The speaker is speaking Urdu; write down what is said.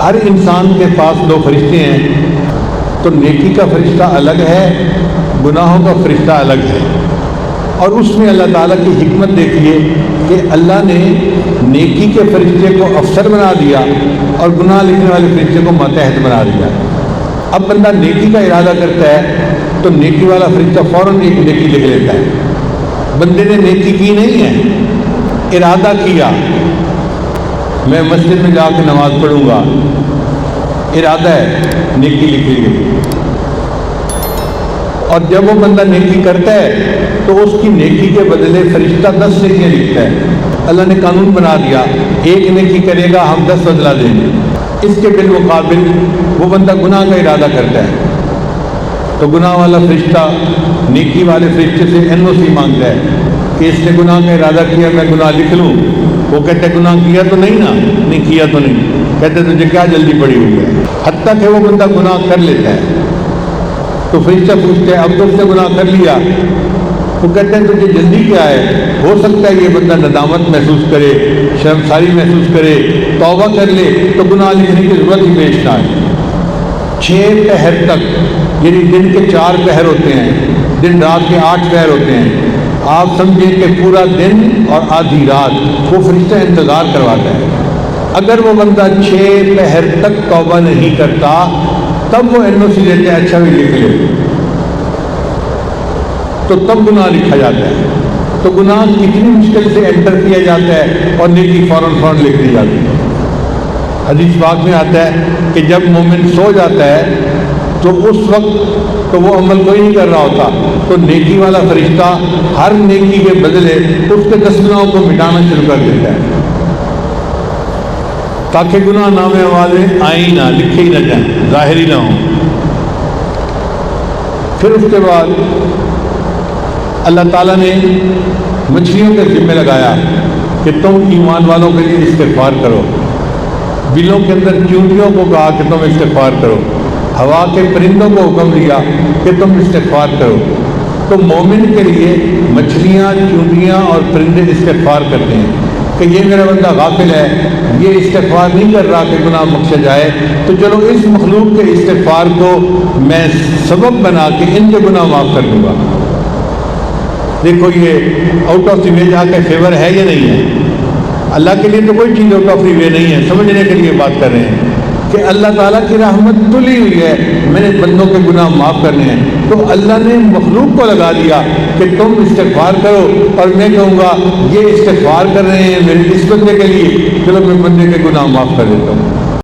ہر انسان کے پاس دو فرشتے ہیں، تو نیکی کا فرشتہ الگ ہے، گناہوں کا فرشتہ الگ ہے۔ اور اس میں اللہ تعالیٰ کی حکمت دیکھیے کہ اللہ نے نیکی کے فرشتے کو افسر بنا دیا اور گناہ لکھنے والے فرشتے کو ماتحت بنا دیا۔ اب بندہ نیکی کا ارادہ کرتا ہے تو نیکی والا فرشتہ فوراً ایک نیکی لکھ لیتا ہے۔ بندے نے نیکی کی نہیں ہے، ارادہ کیا میں مسجد میں جا کے نماز پڑھوں گا، ارادہ ہے، نیکی لکھی گئی۔ اور جب وہ بندہ نیکی کرتا ہے تو اس کی نیکی کے بدلے فرشتہ 10 نیکیاں لکھتا ہے۔ اللہ نے قانون بنا دیا، ایک نیکی کرے گا ہم 10 بدلہ دیں گے۔ اس کے بالمقابل وہ بندہ گناہ کا ارادہ کرتا ہے تو گناہ والا فرشتہ نیکی والے فرشتے سے NOC مانگتا ہے کہ اس نے گناہ کا ارادہ کیا، میں گناہ لکھ لوں۔ وہ کہتے ہیں گناہ کیا تو نہیں نا؟ نہیں کیا تو نہیں۔ کہتے ہیں تجھے کیا جلدی پڑی ہوئی ہے؟ حتیٰ کہ وہ بندہ گناہ کر لیتا ہے تو فرشتہ پوچھتے ہیں اب تو اس نے گناہ کر لیا، وہ کہتے ہیں تجھے جلدی کیا ہے؟ ہو سکتا ہے یہ بندہ ندامت محسوس کرے، شرمساری محسوس کرے، توبہ کر لے تو گناہ لکھنے کی ضرورت ہی پیش نہ آئے۔ 6 پہر تک، یعنی دن کے 4 پہر ہوتے ہیں، دن رات کے 8 پہر ہوتے ہیں، آپ سمجھیں کہ پورا دن اور آدھی رات وہ فرشتہ انتظار کرواتا ہے۔ اگر وہ بندہ 6 پہر تک توبہ نہیں کرتا تب وہ NOC دیتے ہیں اچھا بھی لکھ لے، تو تب گناہ لکھا جاتا ہے۔ تو گناہ کتنی مشکل سے انٹر کیا جاتا ہے اور نیکی فوراً لکھ دی جاتی ہے۔ حدیث پاک میں آتا ہے کہ جب مومن سو جاتا ہے تو اس وقت تو وہ عمل کوئی نہیں کر رہا ہوتا، تو نیکی والا فرشتہ ہر نیکی کے بدلے اس کے 10 گناہوں کو مٹانا شروع کر دیتا ہے تاکہ گناہ نامے والے آئیں نہ، لکھے ہی نہ جائیں، ظاہر ہی نہ ہوں۔ پھر اس کے بعد اللہ تعالیٰ نے مچھلیوں کے ذمہ لگایا کہ تم ایمان والوں کے لیے استغفار کرو، بلوں کے اندر چونٹیوں کو کہا کہ تم استغفار کرو، ہوا کے پرندوں کو حکم دیا کہ تم استغفار کرو۔ تو مومن کے لیے مچھلیاں، چونٹیاں اور پرندے استغفار کرتے ہیں کہ یہ میرا بندہ غافل ہے، یہ استغفار نہیں کر رہا کہ گناہ بخشا جائے، تو چلو اس مخلوق کے استغفار کو میں سبب بنا کے ان کے گناہ معاف کر دوں گا۔ دیکھو یہ آؤٹ آف دی وے جا کے فیور ہے یا نہیں ہے؟ اللہ کے لیے تو کوئی چیز آؤٹ آف دی وے نہیں ہے، سمجھنے کے لیے بات کر رہے ہیں کہ اللہ تعالیٰ کی رحمت تلی ہوئی ہے، میں نے بندوں کے گناہ معاف کرنے ہیں، تو اللہ نے مخلوق کو لگا دیا کہ تم استغفار کرو، اور میں کہوں گا یہ استغفار کر رہے ہیں میرے اس بندے کے لیے، چلو میں بندے کے گناہ معاف کر دیتا ہوں۔